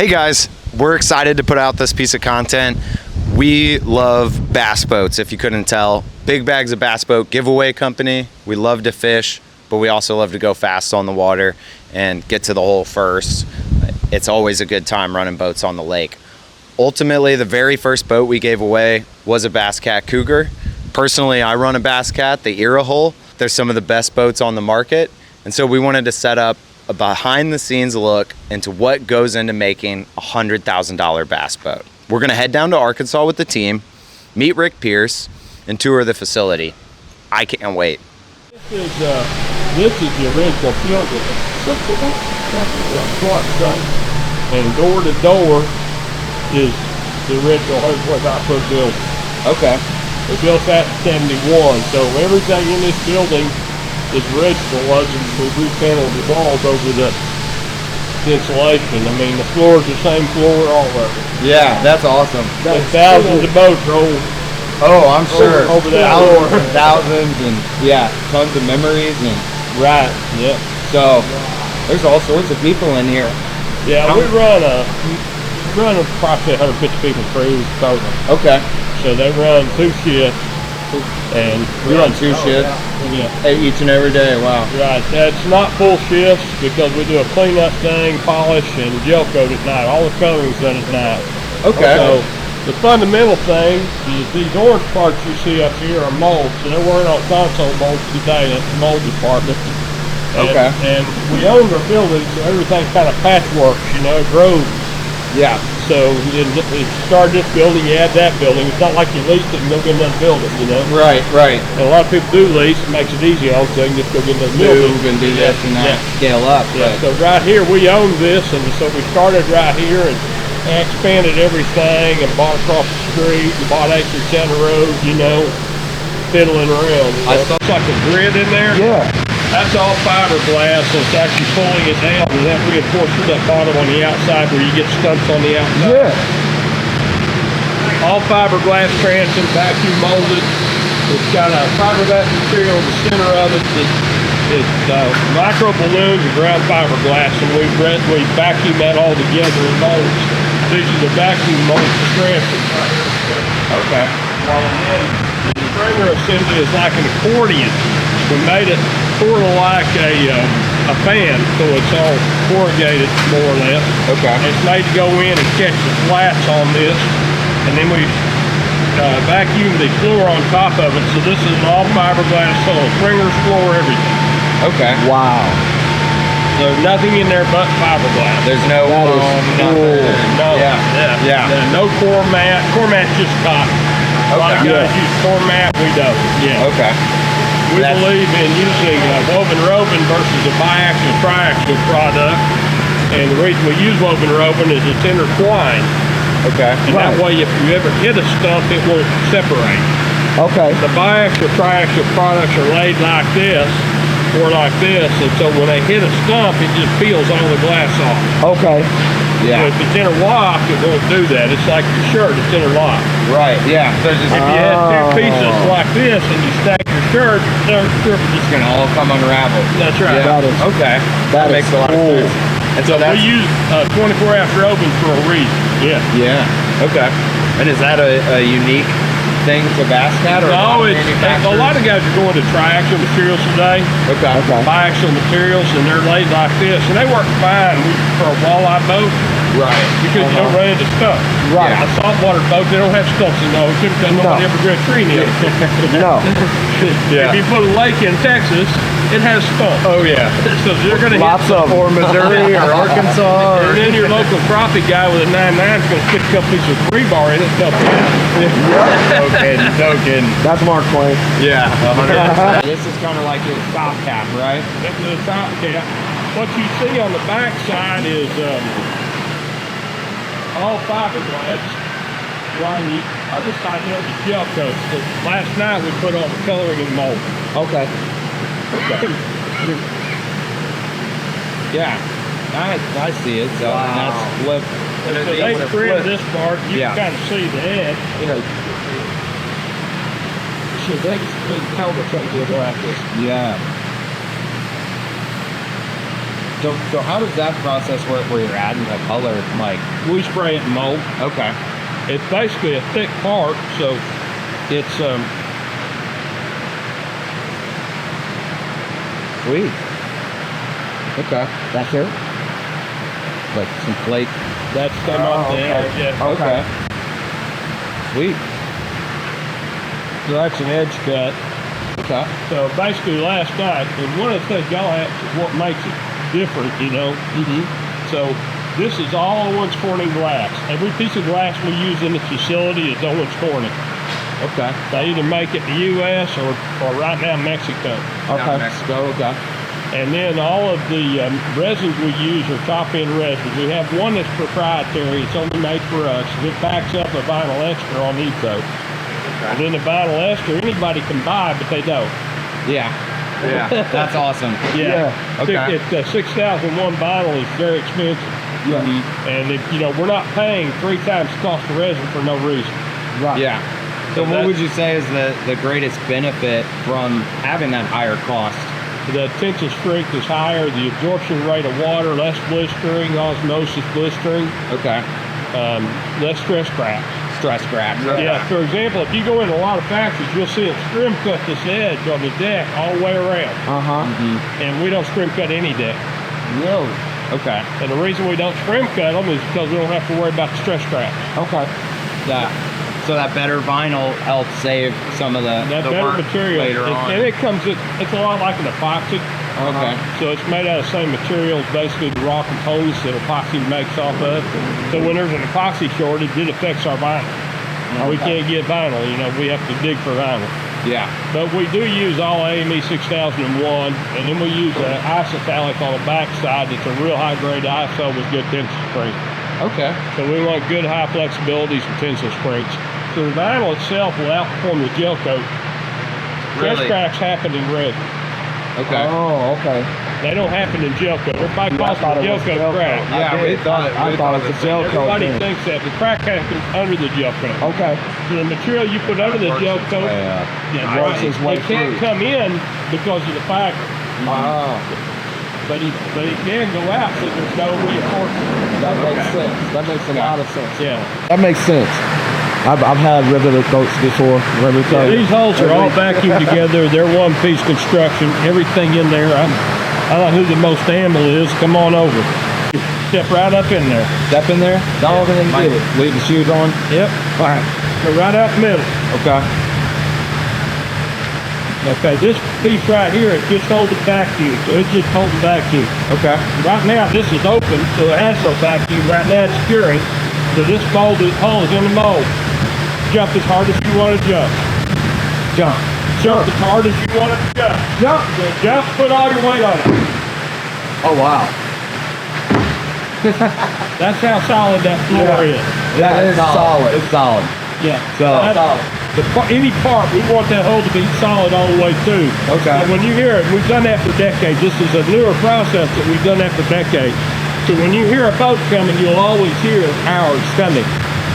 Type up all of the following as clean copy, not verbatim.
Hey guys, we're excited to put out this piece of content. We love bass boats, if you couldn't tell. Big Bags of Bass Boat giveaway company. We love to fish, but we also love to go fast on the water and get to the hole first. It's always a good time running boats on the lake. Ultimately, the very first boat we gave away was a Bass Cat Cougar. Personally, I run a Bass Cat, the Era Hull. They're some of the best boats on the market. And so we wanted to set up a behind the scenes look into what goes into making a $100,000 bass boat. We're gonna head down to Arkansas with the team, meet Rick Pierce, and tour the facility. I can't wait. This is the original building. And door to door is the original 125-foot building. Okay. They built that in 71, so everything in this building is original. Wasn't we repaneled the walls over the insulation. I mean, the floor is the same floor all over. Yeah, that's awesome. Thousands of boats roll. Oh, I'm sure. Over that floor. Thousands and yeah, tons of memories and Right. Yep. so there's all sorts of people in here. Yeah, we run approximately 150 people crew total. Okay. So they run 2 shifts, and We run 2 shifts yeah, each and every day. Wow. right. That's not full shifts because we do a cleanup thing, polish, and gel coat at night. All the coloring's done at night. Okay. So the fundamental thing is these orange parts you see up here are molds, and they're working on console molds today. That's the mold department. And, Okay. And we own our building, so everything's kind of patchworks, it grows. Yeah. So you start this building, you add that building. It's not like you lease it and go get another building, Right. And a lot of people do lease. It makes it easy on so they can just go get another building. Move and do this and that. Yeah. Scale up. Yeah. So right here we own this, and so we started right here and expanded everything and bought across the street and bought acres down the road, fiddling around. I saw- It's like a grid in there. Yeah. That's all fiberglass, so it's actually pulling it down, and that reinforces that bottom on the outside where you get stumps on the outside. Yeah. All fiberglass transom, vacuum molded. It's got a fiberglass material in the center of it. It's micro balloons and ground fiberglass, and we vacuum that all together in molds. These are the vacuum molds for transom. Okay. The stringer assembly is like an accordion. We made it sort of like a fan, so it's all corrugated more or less. Okay. It's made to go in and catch the flats on this, and then we vacuum the floor on top of it. So this is an all fiberglass hull, stringers, floor, everything. Okay. Wow. So nothing in there but fiberglass. There's no nothing. No. Yeah. No core mat. Core mat's just cotton. A lot of guys use core mat. We don't. Yeah. Okay. We believe in using woven roving versus a biaxial triaxial product, and the reason we use woven roving is it's intertwined. Okay. And that way, if you ever hit a stump, it won't separate. Okay. The biaxial triaxial products are laid like this or like this, and so when they hit a stump, it just peels all the glass off. Okay. So if it's interlocked, it won't do that. It's like your shirt, it's interlocked. Right. Yeah. So just If you had 2 pieces like this and you stack your shirt, it's gonna all come unraveled. that's right. Yeah. That is- okay. That makes a lot of sense. And so that's We use 24-hour roving for a reason. Yeah. yeah. Okay. And is that a unique thing to Bass Cat or No, a lot of guys are going to triaxial materials today. Okay. Biaxial materials, and they're laid like this, and they work fine for a walleye boat Right. because you don't run into stuff. Right. A saltwater boat, they don't have stumps in those because nobody ever grew a tree near it. No. If you put a lake in Texas, it has stumps. Oh yeah. So they're going to Lots of them. Or Missouri or Arkansas And then your local crappie guy with a 9.9 is going to stick a couple pieces of rebar in it. No kidding. That's Mark Twain. Yeah. 100%. This is kind of like your top cap, right? That's the top cap. What you see on the back side is all fiberglass. Right, other side here is gel coat. So last night we put on the coloring and mold. Okay. Yeah. I see it. So that's flip. And So they trimmed this part. You Yeah. can kind of see the edge. So they can tell the like this. Yeah. So how does that process work where you're adding the color? Like, We spray it in mold. okay. It's basically a thick part, so it's Sweet. Okay. That's it? Like some flake. that's came off the edge. Yeah. Okay. Sweet. So that's an edge cut. Okay. So basically last night, and one of the things y'all have, what makes it different, you know. So this is all Owens Corning glass. Every piece of glass we use in the facility is Owens Corning. Okay. They either make it in the U.S. or right now Mexico. Okay. Mexico. Okay. And then all of the resins we use are top-end resins. We have one that's proprietary. It's only made for us. It backs up a vinyl ester on Eco. And then the vinyl ester anybody can buy, but they don't. Yeah. Yeah. That's awesome. Yeah. Okay. It's 6001 vinyl is very expensive. Yeah. And you know, we're not paying 3 times the cost of resin for no reason. Right. Yeah. So what that- would you say is the greatest benefit from having that higher cost? The tensile strength is higher, the absorption rate of water, less blistering, osmosis blistering, Okay. less stress cracks. Stress cracks. Yeah, for example, if you go in a lot of factories, you'll see it scrim cut this edge on the deck all the way around. And we don't scrim cut any deck. Really? Okay. And the reason we don't scrim cut them is because we don't have to worry about the stress cracks. Okay. So that better vinyl helps save some of the That better work material, later on. and it comes, it's a lot like an epoxy. Okay. So it's made out of the same materials, basically the raw components that epoxy makes off of. So when there's an epoxy shortage, it affects our vinyl. We can't get vinyl, you know, we have to dig for vinyl. Yeah. But we do use all AME 6001, and then we use an isophthalic on the back side that's a real high grade ISO with good tensile strength. Okay. So we want good high flexibilities and tensile strengths. So the vinyl itself will outperform the gel coat. Stress Really? cracks happen in resin. Okay. Oh, okay. They don't happen in gel coat. Everybody calls it a gel coat crack. Yeah, we thought it was a gel coat. Everybody then. thinks that. The crack happens under the gel coat. Okay. So the material you put under the gel coat, Works its way it can't through. come in because of the fiber. Oh, But it can go out because there's no reinforcement. that makes sense. That makes a lot of sense. Yeah. That makes sense. I've had riveted coats before. These holes are all vacuumed together. They're one piece construction. Everything in there. I don't know who the most animal is. Come on over. Step right up in there. Step in there. Dog and then do it. Leave the shoes on. Yep. All right. Go right out the middle. Okay. Okay, this piece right here is just holding vacuum. So it's just holding vacuum. Okay. Right now this is open, so it has no vacuum. Right now it's curing. So this hole is in the mold. Jump as hard as you want to jump. Jump. Jump as hard as you want to jump. Jump. So just put all your weight on it. Oh wow. That's how solid that floor is. That is solid. It's solid. Yeah. So Any part, we want that hole to be solid all the way through. Okay. And when you hear it, we've done that for decades. This is a newer process, but we've done that for decades. So when you hear a boat coming, you'll always hear ours coming.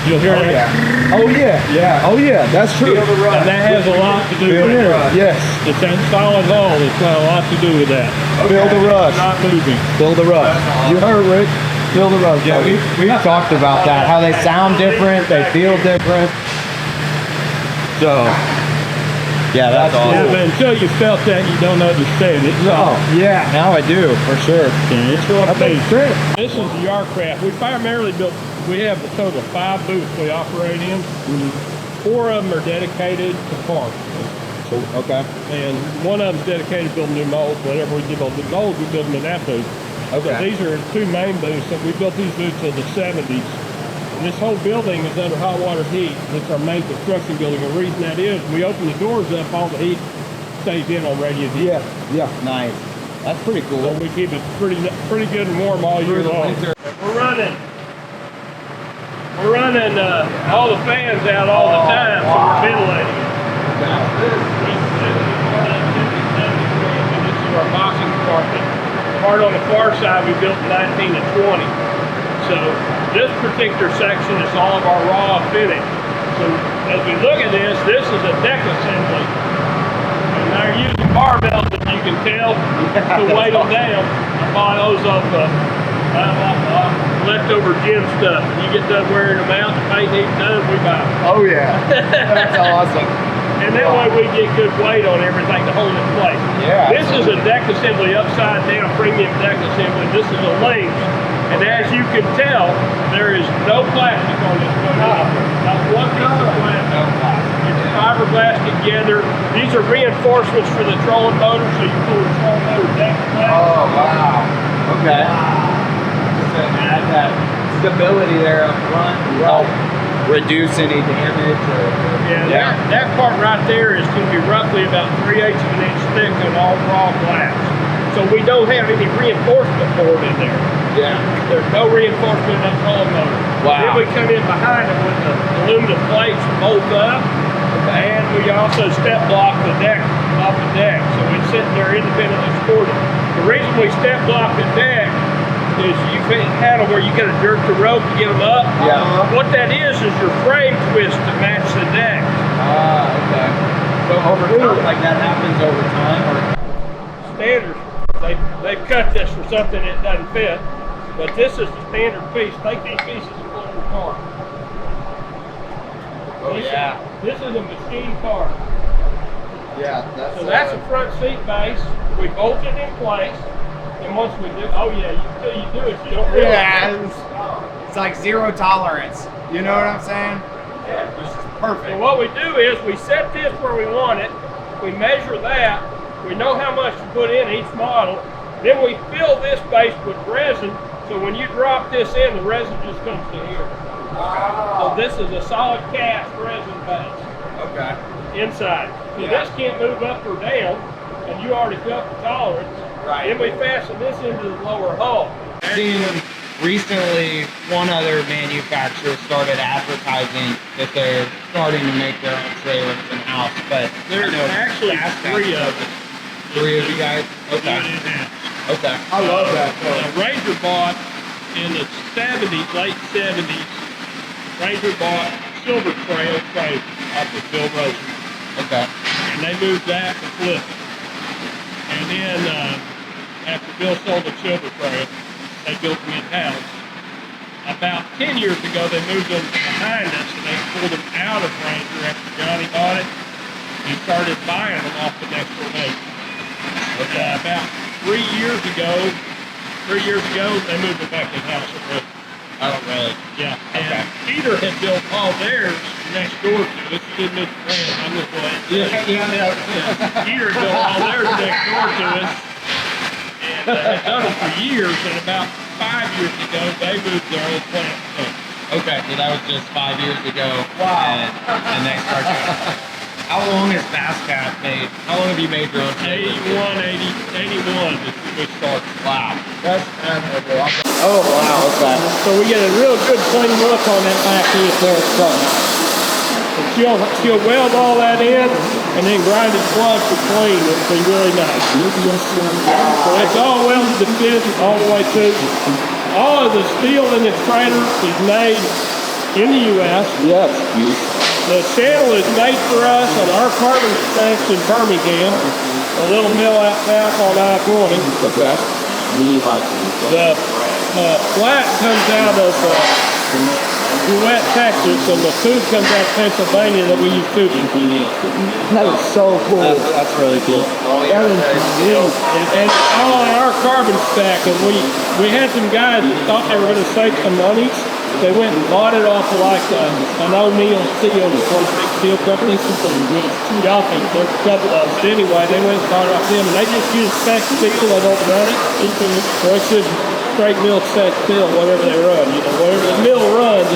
You'll hear that. Oh yeah. Yeah. Oh yeah. That's true. And that has a lot to do with it. Yes. It's that solid hull. It's got a lot to do with that. Feel the rush. Not moving. Feel the rush. You heard Rick. Feel the rush. Yeah, we talked about that. How they sound different, they feel different. So, yeah, that's Yeah, awesome. but until you felt that, you don't understand it. No. Yeah, now I do for sure. It's going to That be. makes sense. This is the Yarcraft. We primarily built, we have a total of 5 booths we operate in. 4 of them are dedicated to parts. Okay. And one of them's dedicated to building new molds. Whenever we build new molds, we build them in that booth. Okay. So these are 2 main booths. So we built these booths in the 70s. And this whole building is under hot water heat. It's our main construction building. The reason that is, we open the doors up, all the heat stays in on radiant heat. Yeah. Yeah. Nice. That's pretty So cool. we keep it pretty good and warm all year long. We're running all the fans out all the time, so we're ventilating it. This is our boxing department. Part on the far side we built in 19 and 20. So this particular section is all of our raw finish. So as we look at this is a deck assembly. And they're using barbells, if you can tell, to weight them down. I buy those off leftover gym stuff. When you get done wearing them out, the paint needs done, we buy them. Oh yeah, that's awesome. And that way we get good weight on everything to hold it in place. Yeah. This is a deck assembly, upside down premium deck assembly. This is a link. And as you can tell, there is no plastic on this one. Not one piece of plastic. No plastic. It's fiberglass together. These are reinforcements for the trolling motor, so you pull the trolling motor deck back. Oh wow. Okay. Just to add that stability there up front, help reduce any damage. Yeah, that part right there is going to be roughly about 3/8 of an inch thick on all raw glass. So we don't have any reinforcement for it in there. Yeah. There's no reinforcement in that trolling motor. Wow. Then we come in behind it with the aluminum plates bolt up, and we also step block the deck off the deck. So it's sitting there independently supported. The reason we step block the deck is you've had them where you got to jerk the rope to get them up. Yeah. What that is your frame twist to match the deck. Ah, okay. So over time, like that happens over time, or Standard, they've cut this for something that doesn't fit, but this is the standard piece. Take these pieces and pull them apart. This is a machine part. yeah, So that's a front seat base. We bolt it in place, and once we do, oh yeah, until you do it, you don't realize. yeah, it's like zero tolerance. You know what I'm saying? Yeah. This is perfect. So what we do is we set this where we want it. We measure that. We know how much to put in each model. Then we fill this base with resin. So when you drop this in, the resin just comes to here. So this is a solid cast resin base. Okay. Inside. So Yeah. this can't move up or down, and you already felt the tolerance. Right. Then we fasten this into the lower hull. Seen recently one other manufacturer started advertising that they're starting to make their own trailers in-house, but There's actually three of them. Three of you guys? Okay. Okay. I love that. Ranger bought in the 70s, late 70s, Ranger bought Silver Trail trailer off of Bill Rosen. Okay. And they moved that to flip. And then after Bill sold the Silver Trail, they built them in-house. About 10 years ago, they moved them behind us and they pulled them out of Ranger after Johnny bought it. He started buying them off the next door neighbor. About 3 years ago, they moved them back in-house at Resins. Oh, really? Yeah. Okay. And Peter had built all theirs next door to us. He didn't plan. I'm just going Yeah. Peter had built all theirs next door to us. And had done it for years. And about 5 years ago, they moved their old plant. Okay, so that was just 5 years ago. Wow. And they started. How long has Fastcat made? How long have you made your own trailers? 81 is when we started. Wow. That's admirable. Oh, wow. Okay. So we get a real good clean look on that back end there at front. And she'll weld all that in and then grind it flush to clean. It'll be really nice. So it's all welded to fit all the way through. All of the steel in this trailer is made in the U.S. Yes. The channel is made for us on our carbon tanks in Birmingham, a little mill out south on I-20. Okay. The flat comes out of Cutout, Texas, and the tube comes out of Pennsylvania that we use tubing. That is so cool. That's really cool. That is And all on our carbon stack, and we had some guys that thought they were going to save some money. They went and bought it off of like an O'Neill Steel, the big steel company. Y'all think there's a couple of us. Anyway, they went and bought it off them, and they just use spec steel. They don't run it. So it's just straight mill spec steel, whatever they run. You know, whatever the mill runs.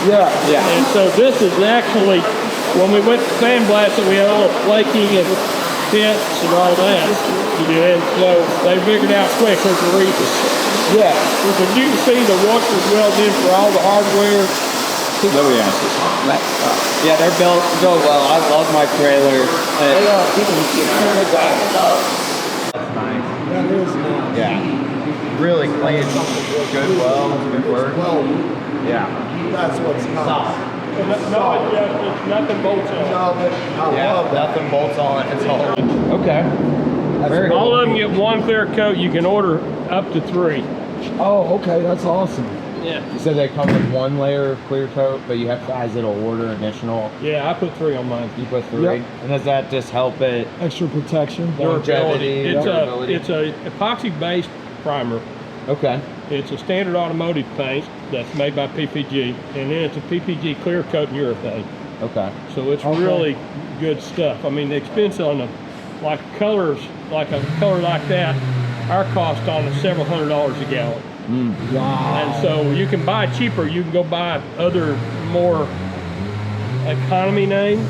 Yeah. And so this is actually, when we went to sandblast it, we had a little flaking and dents and all that. And so they figured out quick there's a reason. Yeah. But you can see the washers welded in for all the hardware. Oh, yeah. Yeah, they're built well. I love my trailer. That's nice. That is nice. Yeah. Really clean. Good welds, good work. Yeah. That's what's nice. No adjustments, nothing bolts on. I love Nothing bolts on. It's all. Okay. Very All cool. of them get one clear coat. You can order up to 3. Oh, okay, that's awesome. Yeah. You said they come with 1 layer of clear coat, but you have guys that'll order additional. Yeah, I put 3 on mine. You put 3, Yep. and does that just help it? Extra protection. Longevity, It's durability. it's a epoxy-based primer. Okay. It's a standard automotive paint that's made by PPG, and then it's a PPG clear coat and urethane. Okay. So it's Okay. really good stuff. I mean, the expense on them, like colors, like a color like that, our cost on it several $100s a gallon. Wow. And so you can buy cheaper. You can go buy other more economy names,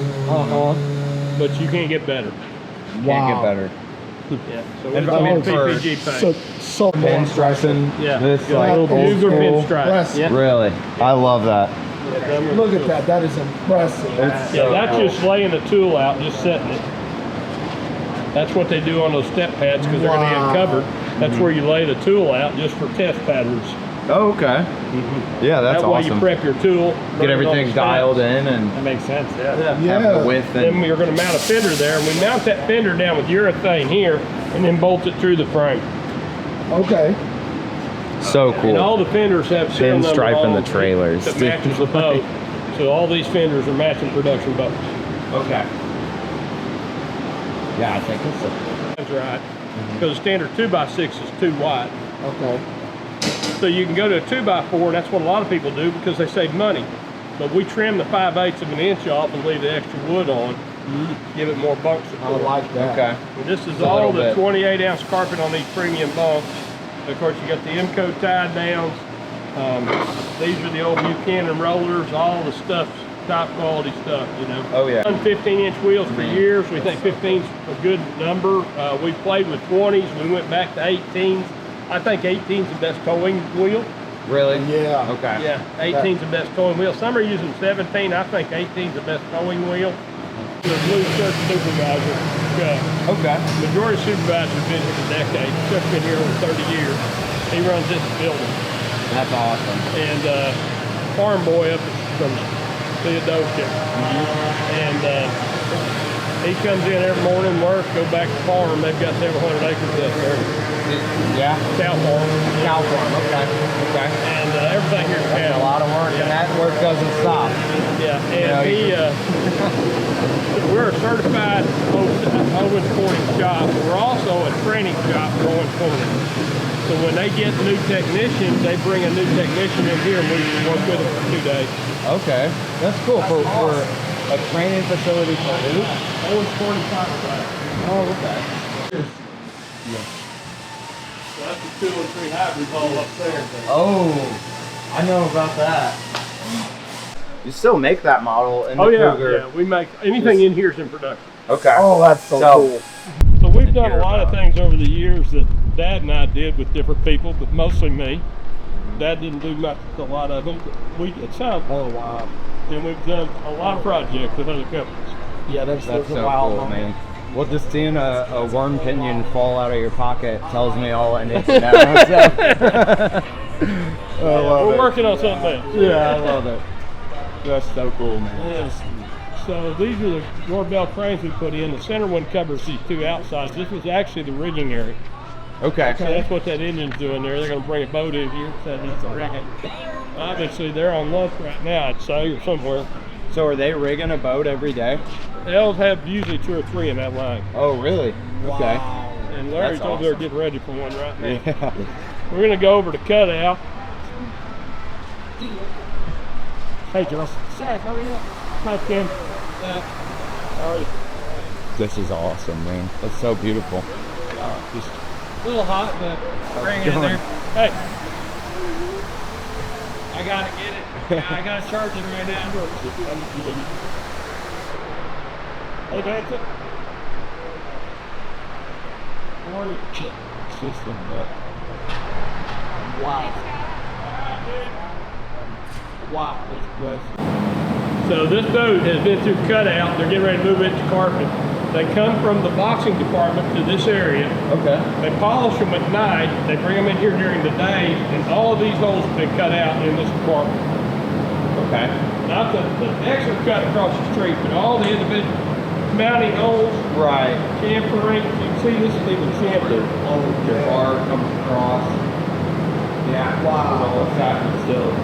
but you can't get better. Can't Wow. get better. Yeah. So And it's I mean, all for- PPG paint. So Pinstriping. Yeah. This Yeah. like old User school. pinstripe. Impressive. Yeah. Really, I love that. look at that. That is impressive. It's Yeah, so that's cool. just laying the tool out, just setting it. That's what they do on those step pads because they're going to Wow. get covered. That's where you lay the tool out just for test patterns. Oh, okay. Yeah, that's that way awesome. you prep your tool. Get everything dialed in and That makes sense, yeah. have Yeah. the width Then and you're going to mount a fender there, and we mount that fender down with urethane here, and then bolt it through the frame. Okay. so And all cool. the fenders have serial number Pinstriping on the them trailers. that matches the boat. So all these fenders are matching production boats. Okay. Yeah, I think it's That's right. Because a standard 2x6 is too wide. Okay. So you can go to a 2x4, that's what a lot a lot of people do because they save money. But we trim the 5/8 of an inch off and leave the extra wood on, give it more bunk I support. like that. okay. And this is Just a all little the bit. 28-ounce carpet on these premium bunks. Of course, you got the M-coat tie downs. These are the old Buchanan rollers, all the stuff's top quality stuff, you know. Oh yeah. Done 15-inch wheels for years. We think 15's a good number. We played with 20s. We went back to 18s. I think 18's the best towing wheel. Really? Yeah. Okay. Yeah, 18's the best towing wheel. Some are using 17. I think 18's the best towing wheel. The blue shirt supervisor. Okay. Majority of supervisors have been here for decades. Chuck's been here over 30 years. He runs this building. That's awesome. And farm boy up from Theodosia. And he comes in every morning, work, go back to farm. They've got several hundred acres up there. Yeah. Cow farm. Cow farm. Okay. Okay. And everything here is That's cow. a lot of work, and that work doesn't stop. Yeah, know, and we're a certified oven forming shop. We're also a training shop for oven forming. So when they get new technicians, they bring a new technician in here and we work with them for 2 days. Okay. That's cool for a training facility for who? Owen 45 class. Oh, okay. So that's the 2 and 3 hybrids all up there. Oh, I know about that. You still make that model in the Cougar. Yeah, we make anything in here is in production. Okay. Oh, that's so cool. So we've done a lot of things over the years that Dad and I did with different people, but mostly me. Dad didn't do much, a lot of them. But we did some, Oh, wow. and we've done a lot of projects with other companies. Yeah, that's That's a so wild cool, one. man. Well, just seeing a worm pinion fall out of your pocket tells me all I need to know. So. We're working on something else. Yeah, I love it. That's so cool, man. Yes. So these are the doorbell frames we put in. The center one covers these 2 outsides. This was actually the rigging area. Okay. So that's what that engine's doing there. They're going to bring a boat in here. So it's a rig it. Obviously, they're on lunch right now, I'd say, or somewhere. So are they rigging a boat every day? They'll have usually 2 or 3 in that line. Oh, really? Okay. And Larry's That's over there awesome. getting ready for one right now. Yeah. We're going to go over to Cutout. Hey, Josh. Zach, how are you? Hi, Kim. How are you? This is awesome, man. That's so beautiful. Just a little hot, but bring it in there. Hey. I gotta get it. I gotta charge it right now. Hey, Dancer. How are you? System, Wow. So this boat has been through Cutout. They're getting ready to move it to carpet. They come from the boxing department to this area. Okay. They polish them at night. They bring them in here during the day, and all of these holes have been cut out in this department. Okay. Not the decks are cut across the street, but all the individual mounting holes, Right. chamfering. You can see this is even chamfered. Your bar comes across. Yeah. Wow. All satin silk.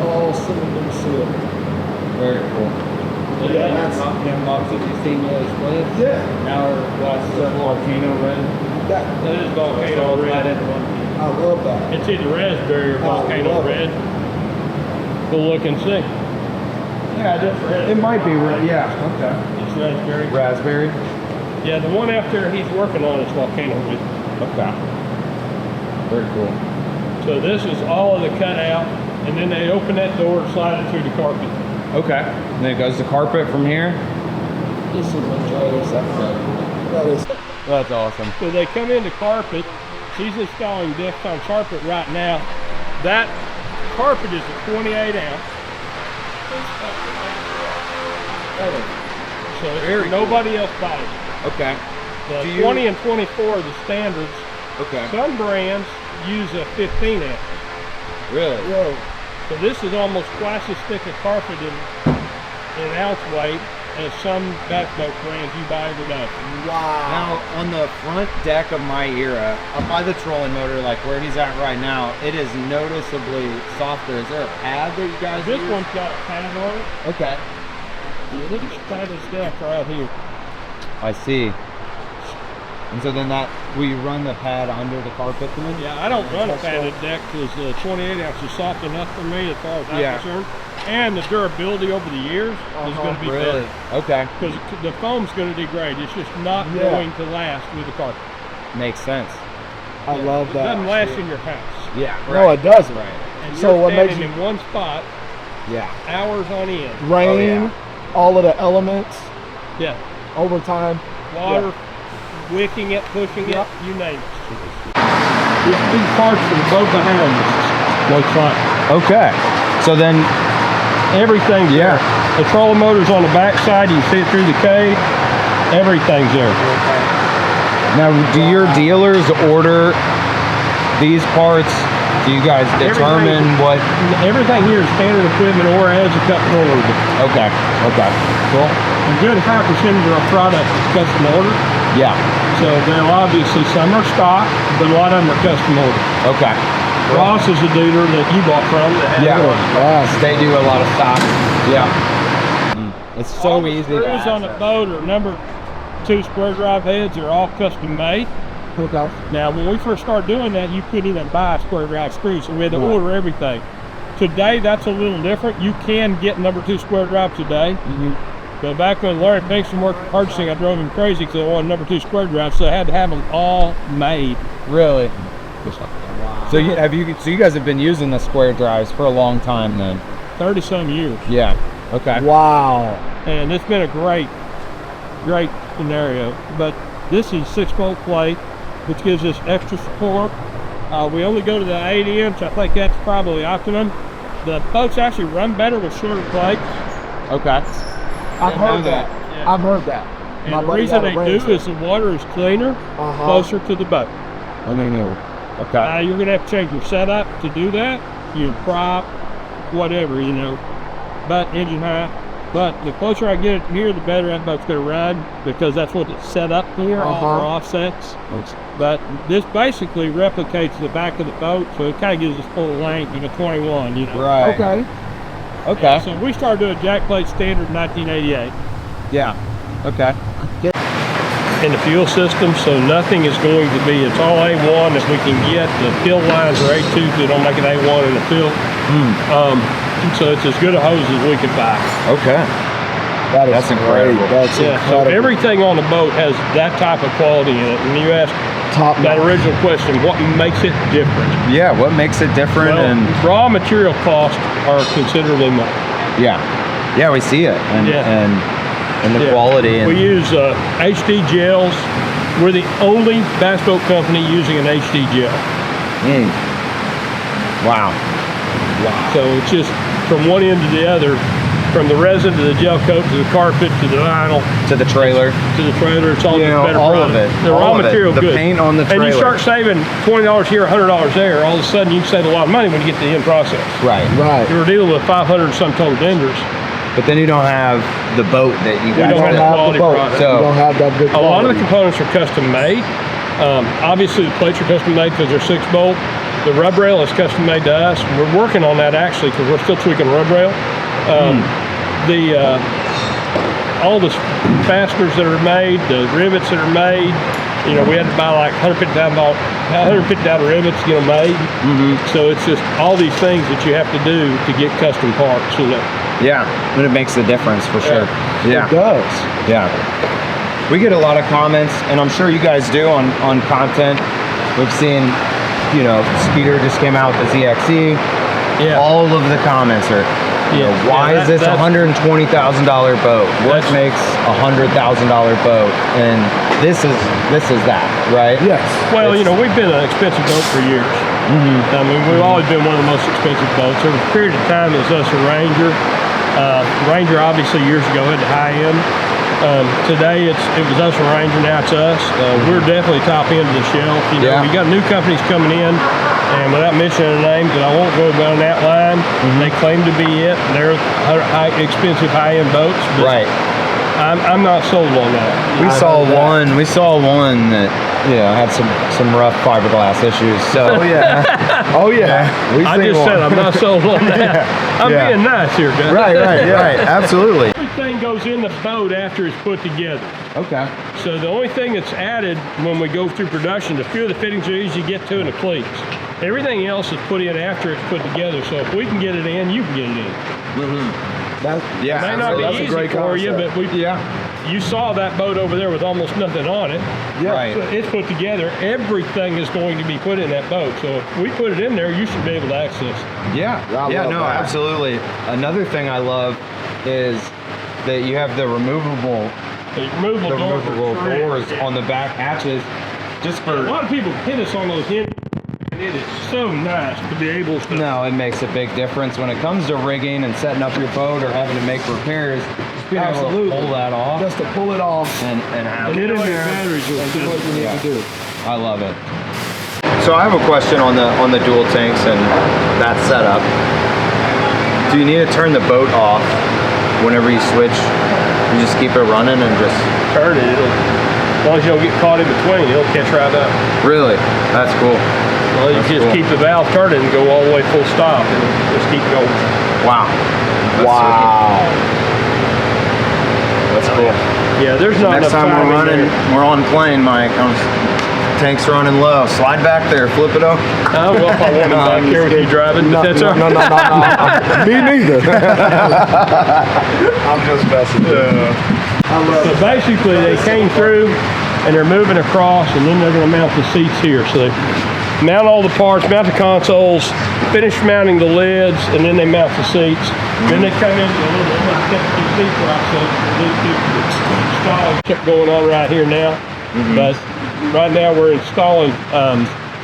All cylinder seal. Very cool. Yeah, that's- Them boxes you seen those splits? Yeah. Hourglass volcano red. That, that is volcano red. I love that. It's either raspberry or Oh, I volcano love it. red. Go look and see. Yeah, just red. It might be red. Yeah. Okay. It's raspberry. Raspberry. Yeah, the one out there he's working on is volcano red. Okay. Very cool. So this is all of the cutout, and then they open that door and slide it through the carpet. Okay. And then it goes to carpet from here. This is that is. That's awesome. So they come into carpet. He's installing decks on carpet right now. That carpet is a 28 ounce. So nobody else buys it. Okay. The Do you- 20 and 24 are the standards. Okay. Some brands use a 15 ounce. Really? Whoa. So this is almost twice as thick a carpet in ounce weight as some backboat brands you buy every day. Wow. Now, on the front deck of my era, up by the trolling motor, like where he's at right now, it is noticeably softer. Is there a pad that you guys This use? one's got a pad on it. Okay. Yeah, look at the pad of this deck right here. I see. And so then will you run the pad under the carpet then? Yeah, I don't run a padded deck because the 28 ounce is soft enough for me as far as I'm Yeah. concerned. And the durability over the years is going to be Really? Okay. Because the foam's going to degrade. It's just not Yeah. going to last with the carpet. Makes sense. I love It that. doesn't last in your house. Yeah. No, it doesn't. Right. And So you're what makes standing in one spot Yeah. hours on end. Rain, all of the elements, Yeah. overtime. Water, wicking it, pushing it, you name it. These parts from both behind us looks like Okay. So then, everything's there. The trolling motor's on the back side. You can see it through the cage. Everything's there. now do your dealers order these parts? Do you guys determine what? Everything here is standard equipment or has a custom order. Okay. Okay. Cool. A good high percentage of our product is custom order. Yeah. So they'll obviously, some are stock, but a lot of them are custom order. Okay. Ross is a dealer that you bought from. That has Yeah. orders. They do a lot of stock. Yeah. It's so All the easy to screws on the access. boat are number 2 square drive heads. They're all custom made. Okay. Now, when we first started doing that, you couldn't even buy square drive screws, so we had to order everything. Today, that's a little different. You can get number 2 square drive today. But back when Larry Pinkston worked in purchasing, I drove him crazy because I wanted number 2 square drive, so I had to have them all made. Really? So you guys have been using the square drives for a long time then? 30-some years. Yeah. Okay. Wow. And it's been a great scenario. But this is 6-bolt plate, which gives us extra support. We only go to the 8-inch. I think that's probably optimum. The boats actually run better with shorter plates. Okay. I've heard that. Yeah. I've heard that. And My the buddy reason got a they range do is the water is cleaner, Uh-huh. closer to the boat. I mean, okay. Now you're gonna have to change your setup to do that, your prop, whatever, you know, but engine high. But the closer I get it here, the better that boat's gonna run because that's what it's set up here, all our offsets. But this basically replicates the back of the boat, so it kind of gives us full length in a 21, you know. Right. Okay. Okay. So we started doing jack plate standard in 1988. Yeah. Okay. In the fuel system, so nothing is going to be, it's all A1 if we can get. The fill lines are A2, so they don't make it A1 in the fill. So it's as good a hose as we could buy. Okay. That's great. incredible. That's Yeah, so incredible. everything on the boat has that type of quality in it. And you asked Top that notch. original question, what makes it different? Yeah. What makes it different? Well, and raw material costs are considerably more. yeah, we see it, and Yeah. and the Yeah. quality. And We use HD gels. We're the only bass boat company using an HD gel. Wow. So it's just from one end to the other, from the resin to the gel coat to the carpet to the vinyl To the trailer. to the trailer, it's all You just know, better all product. of it. The All raw of it. material The good. paint on the And you trailer. start saving $20 here, $100 there, all of a sudden you can save a lot of money when you get to the end process. Right. Right. You were dealing with 500 some total vendors. but then you don't have the boat that you We guys don't have build. the quality product. So- you don't have that good A lot of the quality. components are custom made. Obviously, the plates are custom made because they're 6-bolt. The rub rail is custom made to us. We're working on that actually because we're still tweaking rub rail. All the fasteners that are made, the rivets that are made, you know, we had to buy like $150,000 rivets to get them made. So it's just all these things that you have to do to get custom parts, you know. Yeah, but it makes the difference for sure. Yeah. It does. Yeah. We get a lot of comments, and I'm sure you guys do on content. We've seen, you know, Skeeter just came out with the ZXE. Yeah. All of the comments are, you know, why is this a $120,000 boat? What That's- makes a $100,000 boat? And this is that, right? Yes. Well, you know, we've been an expensive boat for years. I mean, we've always been one of the most expensive boats. There was a period of time it was us and Ranger. Ranger obviously years ago had the high end. Today it was us and Ranger, now it's us. We're definitely top end of the shelf. You know, Yeah. you got new companies coming in, and without mentioning their names, and I won't go down that line, they claim to be it. They're expensive high-end boats, but Right. I'm not sold on that. We saw one that, you know, had some rough fiberglass issues. So Oh yeah. Oh yeah. We've I seen just one. said I'm not sold on that. I'm Yeah. being nice here, guys. right, absolutely. Everything goes in the boat after it's put together. Okay. So the only thing that's added when we go through production, a few of the fittings are easy to get to and the cleats. Everything else is put in after it's put together. So if we can get it in, you can get it in. Yeah, It may not be that's a easy great for you, concept. but you saw that boat over there with almost nothing on it. Yeah. Right. So it's put together. Everything is going to be put in that boat. So if we put it in there, you should be able to access it. Yeah, I love no, that. absolutely. Another thing I love is that you have the removable The removable doors on the back hatches, just A for. lot of people hit us on those hinges, and it is so nice to be able to. No, it makes a big difference when it comes to rigging and setting up your boat or having to make repairs. Just being able Absolutely. to pull that off Just to pull it off and have And it. it batteries will and do what you need to do. I love it. So I have a question on the dual tanks and that setup. Do you need to turn the boat off whenever you switch? You just keep it running and just turn it. As long as you don't get caught in between, it'll catch right up. really? That's cool. Well, you That's just cool. keep the valve turning and go all the way full stop, and just keep going. Wow. That's cool. Yeah, there's not Next enough time time we're running, in there. we're on plane, Mike. Tank's running low. Slide back there, flip it over. I don't know if I want him back here with you driving, No, but that's no, all no, right. no. Me neither. I'm just messing with you. So basically, they came through and they're moving across, and then they're going to mount the seats here. So they mount all the parts, mount the consoles, finish mounting the lids, and then they mount the seats. Then they come into a little technical seat process. Installing kept going on right here now, but right now we're installing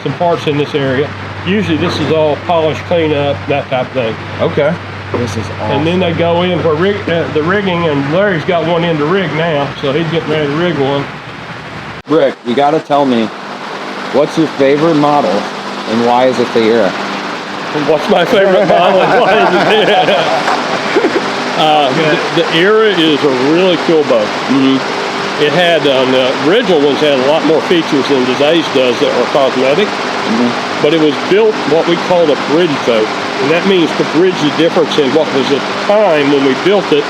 some parts in this area. Usually this is all polished, clean up, that type of thing. Okay. This is awesome. And then they go in for the rigging, and Larry's got one in to rig now, so he's getting ready to rig one. Rick, you gotta tell me, what's your favorite model and why is it the Era? What's my favorite model? And why is it there? The Era is a really cool boat. It had, the original ones had a lot more features than today's does that were cosmetic, but it was built what we call a bridge boat. And that means to bridge the difference in what was at the time when we built it.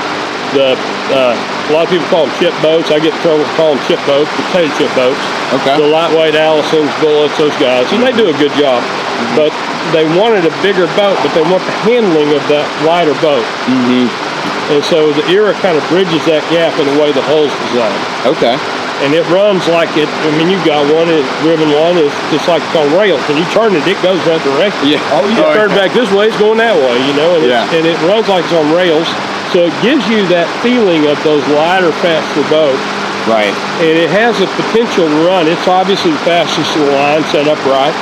A lot of people call them chip boats. I get in trouble calling them chip boats, potato chip boats. Okay. The lightweight Allisons, Bullets, those guys, and they do a good job. But they wanted a bigger boat, but they want the handling of that lighter boat. And so the Era kind of bridges that gap in the way the hull's designed. Okay. And it runs like it, I mean, you've got one, ribbon one, it's just like it's on rails. When you turn it, it goes that direction. Yeah. You turn it back this way, it's going that way, you know, and, Yeah. and it runs like it's on rails. So it gives you that feeling of those lighter, faster boats. Right. And it has the potential to run. It's obviously the fastest in the line, set up right.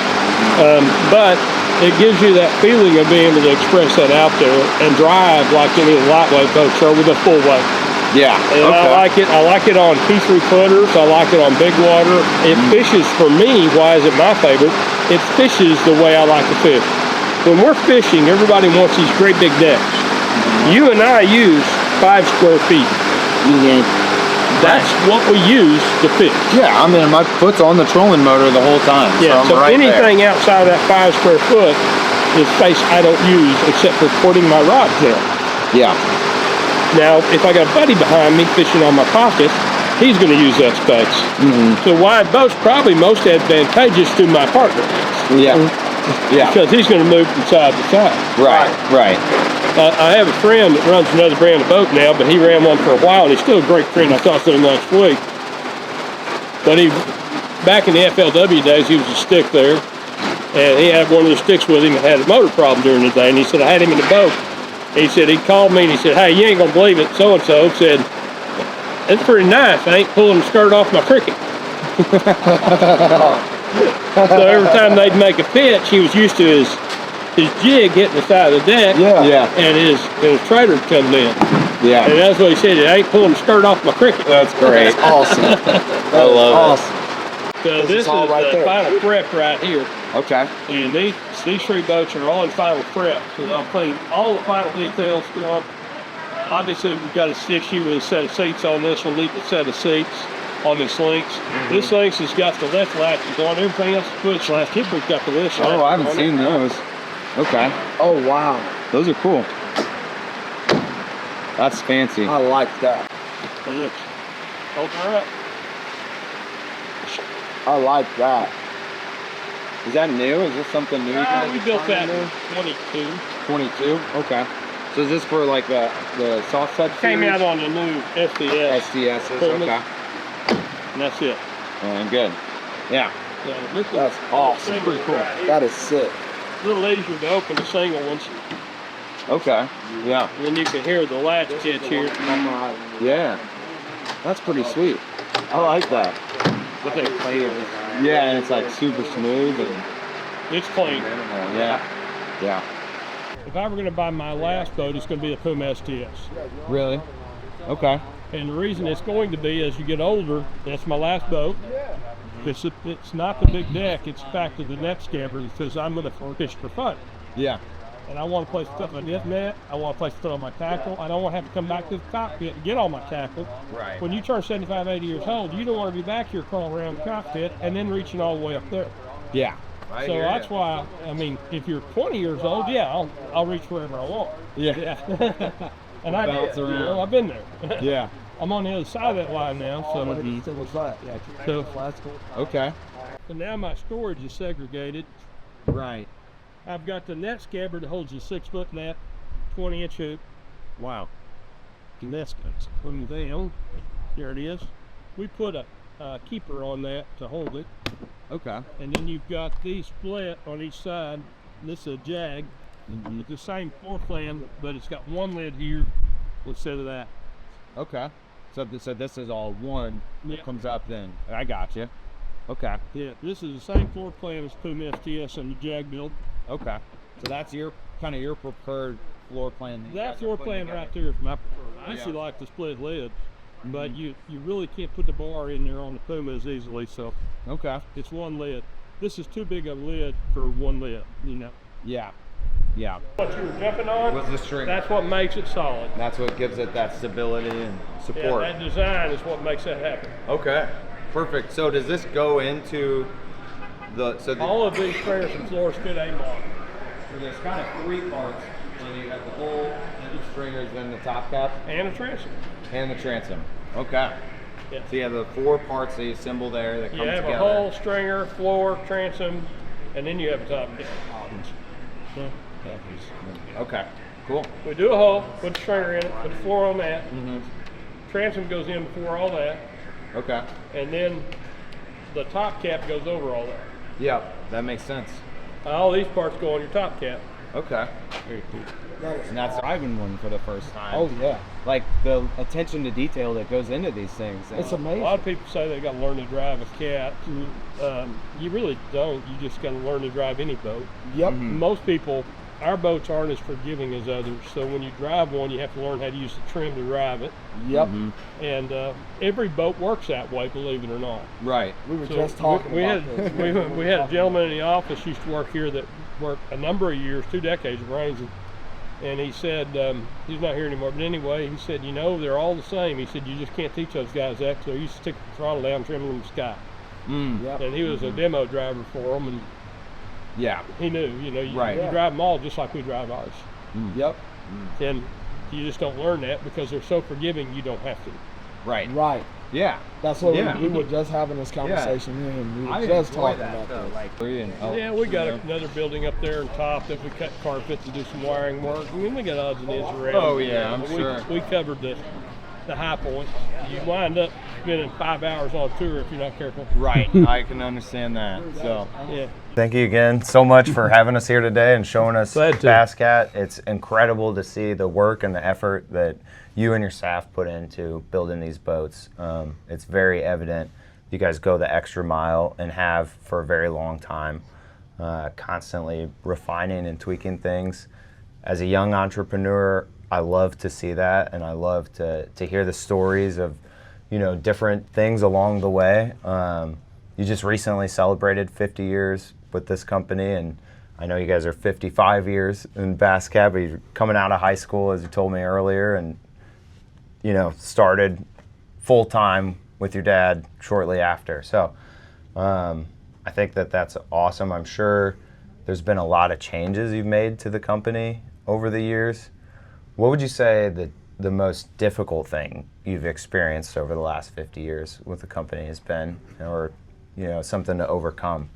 But it gives you that feeling of being able to express that out there and drive like any lightweight boats or with a full weight. Yeah. And I like it on 2-3 footers. I like it on big water. It fishes for me. Why is it my favorite? It fishes the way I like to fish. When we're fishing, everybody wants these great big decks. You and I use 5 square feet. That's what we use to fish. Yeah, I mean, my foot's on the trolling motor the whole time. Yeah, I'm so right anything there. outside of that 5 square foot is space I don't use except for putting my rods in. Yeah. Now, if I got a buddy behind me fishing on my pocket, he's going to use that space. So wide boat's probably most advantageous to my partner. Yeah. Yeah. Because he's going to move from side to side. Right. Right. I have a friend that runs another brand of boat now, but he ran one for a while, and he's still a great friend. I talked to him last week. But back in the FLW days, he was a stick there, and he had one of the sticks with him that had a motor problem during the day, and he said, I had him in the boat. He said, he called me, and he said, hey, you ain't going to believe it, so-and-so said, it's pretty nice. I ain't pulling the skirt off my cricket. So every time they'd make a pitch, he was used to his jig hitting the side of the deck, and his trailer comes in. Yeah. And that's what he said, it ain't pulling the skirt off my cricket. That's great. Awesome. I love So this is all right the there. final prep right here. it. Okay. And these 3 boats are all in final prep. So I'll clean all the final details up. Obviously, we've got a 6U with a set of seats on this one, leave a set of seats on this Lynx. This Lynx has got the lift latches on. Everything else, push last Hipper's got the lift latches. Oh, I haven't on seen it. those. Okay. Oh, wow. Those are cool. That's fancy. I like that. Look, open her up. I like that. Is that new? Is this something new? We built that in 22. 22? Okay. So is this for like the soft touch Came series? out on the new SDS. SDSs, Permit. okay. And that's it. Good. Yeah. So this is That's awesome. pretty cool. That is sick. A little easier to open the single ones. Okay. Yeah. And then you can hear the latch catch here. Yeah. That's pretty sweet. I like that. But they clean. Yeah, and it's like super smooth and It's clean. yeah. Yeah. If I were going to buy my last boat, it's going to be a Puma STS. Really? Okay. And the reason it's going to be, as you get older, that's my last boat. It's not the big deck, it's the fact of the net scamper, because I'm going to fish for fun. Yeah. And I want a place to put my net, I want a place to put all my tackle. I don't want to have to come back to the cockpit and get all my tackle. Right. When you turn 75, 80 years old, you don't want to be back here crawling around the cockpit and then reaching all the way up there. Yeah. So that's why, I mean, if you're 20 years old, yeah, I'll reach wherever I want. Yeah. And I Bounce did, around. I've been there. Yeah. I'm on the other side of that line now, so Okay. now my storage is segregated. Right. I've got the net scabbard that holds a 6-foot net, 20-inch hook. Wow. And that's coming down. There it is. We put a keeper on that to hold it. Okay. And then you've got these split on each side. This is a jag. It's the same floor plan, but it's got one lid here instead of that. Okay. So this is all one that Yeah. comes up then. I got you. Okay. Yeah, this is the same floor plan as Puma STS and the jag build. Okay. So that's your preferred floor plan. That floor plan right there is my preferred. I actually like the split lid, but you really can't put the bar in there on the Pumas easily, so Okay. it's one lid. This is too big a lid for one lid, you know. Yeah. Yeah. What you were jumping on, What's the string? that's what makes it solid. That's what gives it that stability and Yeah, support. that design is what makes that happen. Okay. Perfect. So does this go into the All of these stringers and floors fit A model. So there's kind of 3 parts. So you have the whole and the stringers, then the top cap, And a transom. and the transom. Okay. Yeah. So you have the 4 parts that you assemble there that come You have together. a whole stringer, floor, transom, and then you have a top cap. So Okay. Cool. we do a hole, put the stringer in it, put the floor on that. Transom goes in before all that, Okay. and then the top cap goes over all that. Yeah, that makes sense. All these parts go on your top cap. Okay. And that's driving one for the first time. Oh, yeah. Like the attention to detail that goes into these things. It's A amazing. lot of people say they got to learn to drive a cat. You really don't. You just got to learn to drive any boat. Yep. Most people, our boats aren't as forgiving as others. So when you drive one, you have to learn how to use the trim to drive it. Yep. And every boat works that way, believe it or not. Right. We were So just talking we about had, this. we had a gentleman in the office used to work here that worked a number of years, 2 decades of Resins. And he said, he's not here anymore, but anyway, he said, you know, they're all the same. He said, you just can't teach those guys that, because they used to stick the throttle down, trim them in the sky. Yep. And he was a demo driver for them, and Yeah. he knew, you know, you Right. drive them all just like we drive ours. Yep. And you just don't learn that because they're so forgiving, you don't have to. Right. Right. Yeah. That's what Yeah. we were just having this conversation in, and we were just enjoy talking that, about though, this. like, Yeah, we got another building up there on top that we cut carpet to do some wiring work. I mean, we got odds and ends around. Oh, yeah, I'm we, sure. We covered the high points. You wind up spending 5 hours on tour if you're not careful. Right. I can understand that. So. Yeah. Thank you again so much for having us here today and showing us Glad to. Basscat. It's incredible to see the work and the effort that you and your staff put into building these boats. It's very evident you guys go the extra mile and have for a very long time, constantly refining and tweaking things. As a young entrepreneur, I love to see that, and I love to hear the stories of, you know, different things along the way. You just recently celebrated 50 years with this company, and I know you guys are 55 years in Basscat, but you're coming out of high school, as you told me earlier, and, you know, started full-time with your dad shortly after. So I think that that's awesome. I'm sure there's been a lot of changes you've made to the company over the years. What would you say the most difficult thing you've experienced over the last 50 years with the company has been, or, you know, something to overcome?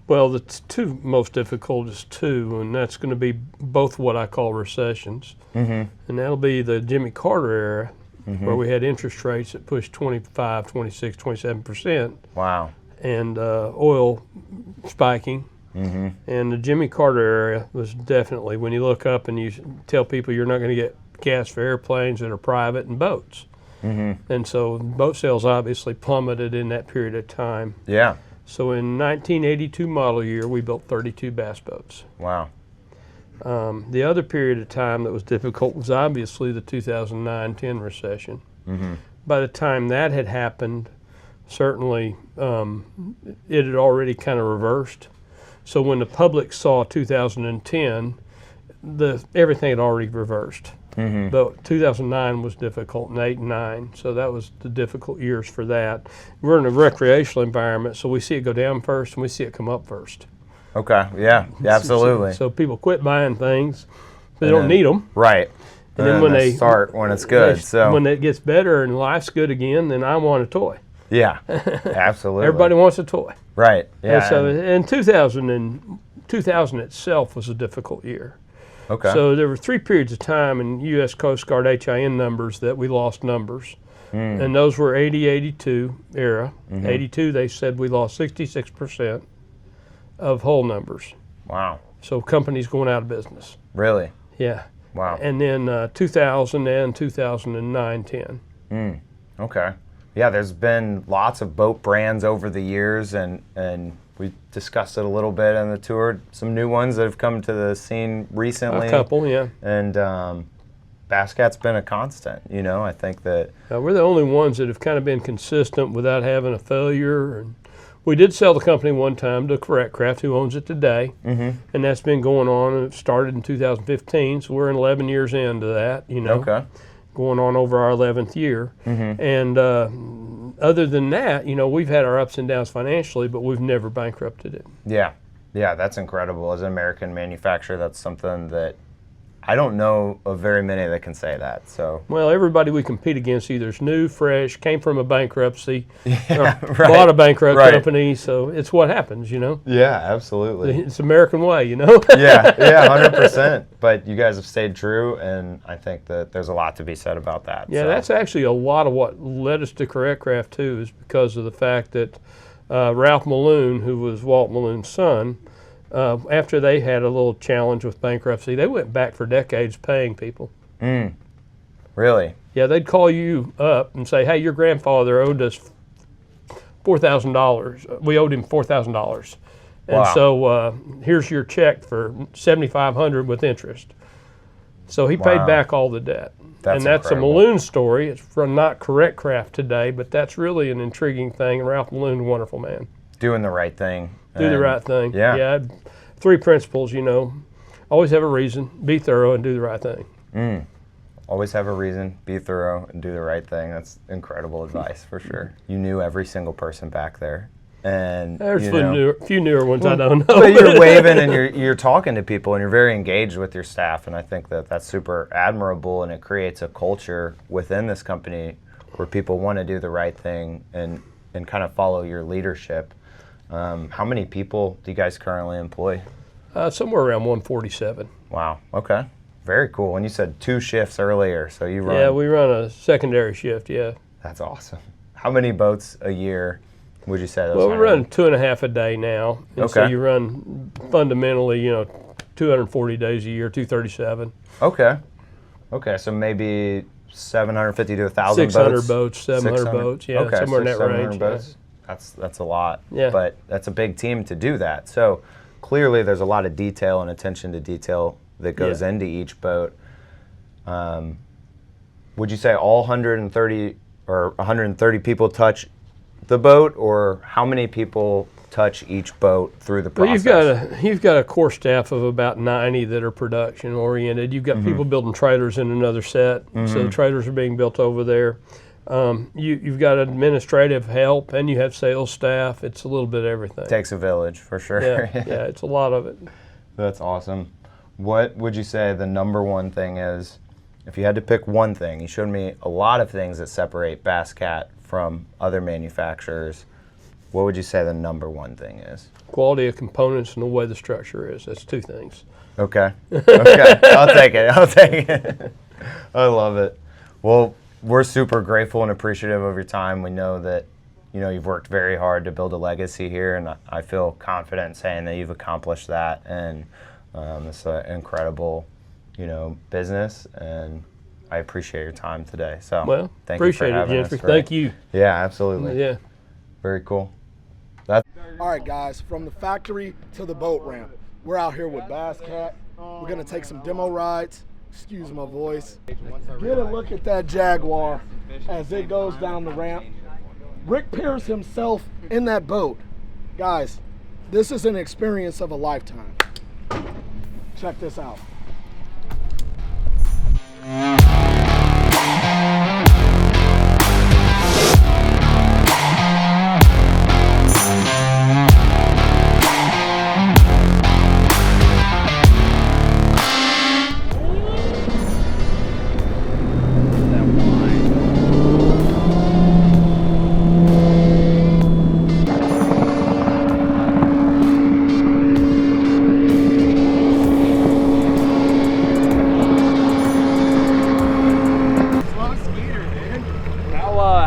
Well, the two most difficult is two, and that's going to be both what I call recessions. And that'll be the Jimmy Carter era, where we had interest rates that pushed 25, 26, 27%, Wow. and oil spiking. And the Jimmy Carter era was definitely, when you look up and you tell people you're not going to get gas for airplanes that are private and boats. And so boat sales obviously plummeted in that period of time. Yeah. So in 1982 model year, we built 32 bass boats. Wow. The other period of time that was difficult was obviously the 2009-10 recession. By the time that had happened, certainly it had already kind of reversed. So when the public saw 2010, everything had already reversed. But 2009 was difficult, and 8 and 9, so that was the difficult years for that. We're in a recreational environment, so we see it go down first, and we see it come up first. Okay. Yeah. Absolutely. So people quit buying things; they don't need them. Right. And then when they start when it's good, when it gets better and life's good again, then I want a toy. Yeah, absolutely. Everybody wants a toy. Right. Yeah. And so in 2000 itself was a difficult year. Okay. So there were 3 periods of time in U.S. Coast Guard HIN numbers that we lost numbers. And those were 80-82 era. 82, they said we lost 66% of whole numbers. Wow. So companies going out of business. Really? Yeah. Wow. And then 2000 and 2009-10. Okay. Yeah, there's been lots of boat brands over the years, and we discussed it a little bit on the tour. Some new ones that have come to the scene recently. A couple, yeah. And Basscat's been a constant. You know, I think that. We're the only ones that have kind of been consistent without having a failure. And we did sell the company one time to Correct Craft, who owns it today, and that's been going on. And it started in 2015, so we're 11 years into that. You know. Okay. Going on over our 11th year. And other than that, you know, we've had our ups and downs financially, but we've never bankrupted it. Yeah. Yeah, that's incredible. As an American manufacturer, that's something that I don't know of very many that can say that. So. Well, everybody we compete against either is new, fresh, came from a bankruptcy, Yeah, or right. bought a bankrupt Right. company, so it's what happens, you know. Yeah, absolutely. It's American way, you know. Yeah, 100%. But you guys have stayed true, and I think that there's a lot to be said about that. Yeah, so. that's actually a lot of what led us to Correct Craft too, is because of the fact that Ralph Malone, who was Walt Malone's son, after they had a little challenge with bankruptcy, they went back for decades paying people. Really? Yeah, they'd call you up and say, hey, your grandfather owed us $4,000. We owed him $4,000. And Wow. so here's your check for $7,500 with interest. So he paid Wow. back all the debt. That's and that's incredible. a Malone story. It's from not Correct Craft today, but that's really an intriguing thing. And Ralph Malone, a wonderful man. Doing the right thing. Do the And- right thing. Yeah. Yeah. 3 principles, you know. Always have a reason, be thorough, and do the right thing. Always have a reason, be thorough, and do the right thing. That's incredible advice for sure. You knew every single person back there. And There's a few newer ones I don't know. But you're waving and you're talking to people and you're very engaged with your staff, and I think that that's super admirable, and it creates a culture within this company where people want to do the right thing and kind of follow your leadership. How many people do you guys currently employ? Somewhere around 147. Wow. Okay. Very cool. And you said 2 shifts earlier, so you run. Yeah, we run a secondary shift. Yeah. That's awesome. How many boats a year would you say? Well, we run 2.5 a day now, and so Okay. you run fundamentally, 240 days a year, 237. Okay. Okay, so maybe 750 to 1,000 boats. 600 boats, 700 boats, yeah, okay, somewhere in so that 700 range. boats. That's a lot. Yeah. But that's a big team to do that. So clearly there's a lot of detail and attention to detail that goes into each boat. Would you say all 130 or 130 people touch the boat, or how many people touch each boat through the process? Well, you've got a core staff of about 90 that are production oriented. You've got people building trailers in another set, so the trailers are being built over there. You've got administrative help, and you have sales staff. It's a little bit of everything. Takes a village for sure. Yeah, it's a lot of it. That's awesome. What would you say the number one thing is, if you had to pick one thing? You showed me a lot of things that separate Bass Cat from other manufacturers. What would you say the number one thing is? Quality of components and the way the structure is. That's 2 things. Okay. Okay. I'll take it. I'll take it. I love it. Well, we're super grateful and appreciative of your time. We know that you've worked very hard to build a legacy here, and I feel confident saying that you've accomplished that. And it's an incredible, business, and I appreciate your time today. So, Well, thank you for appreciate it, having Jeffrey. us. Thank you. Yeah, absolutely. Yeah. Very cool. All right, guys, from the factory to the boat ramp, we're out here with Bass Cat. We're gonna take some demo rides. Excuse my voice. Get a look at that Jaguar as it goes down the ramp. Rick Pierce himself in that boat. Guys, this is an experience of a lifetime. Check this out.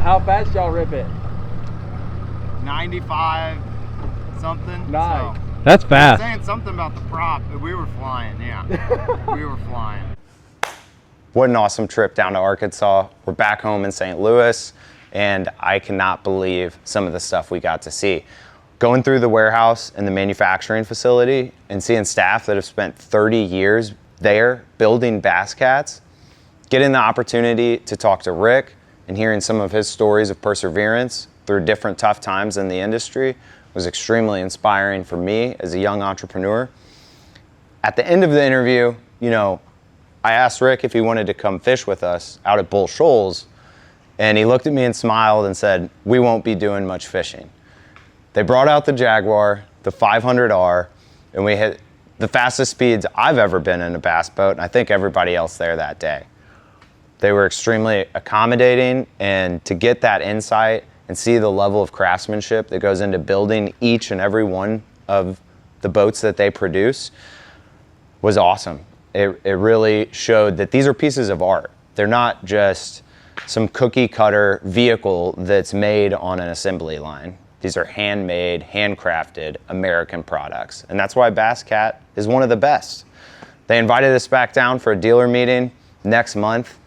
How fast y'all rip it? 95 something. Nice. So, That's fast. saying something about the prop, but we were flying, yeah. We were flying. What an awesome trip down to Arkansas. We're back home in St. Louis, and I cannot believe some of the stuff we got to see. Going through the warehouse and the manufacturing facility and seeing staff that have spent 30 years there building Bass Cats, getting the opportunity to talk to Rick and hearing some of his stories of perseverance through different tough times in the industry was extremely inspiring for me as a young entrepreneur. At the end of the interview, I asked Rick if he wanted to come fish with us out at Bull Shoals, and he looked at me and smiled and said, "We won't be doing much fishing." They brought out the Jaguar, the 500R, and we hit the fastest speeds I've ever been in a bass boat, and I think everybody else there that day. They were extremely accommodating, and to get that insight and see the level of craftsmanship that goes into building each and every one of the boats that they produce was awesome. It really showed that these are pieces of art. They're not just some cookie cutter vehicle that's made on an assembly line. These are handmade, handcrafted American products. And that's why Bass Cat is one of the best. They invited us back down for a dealer meeting next month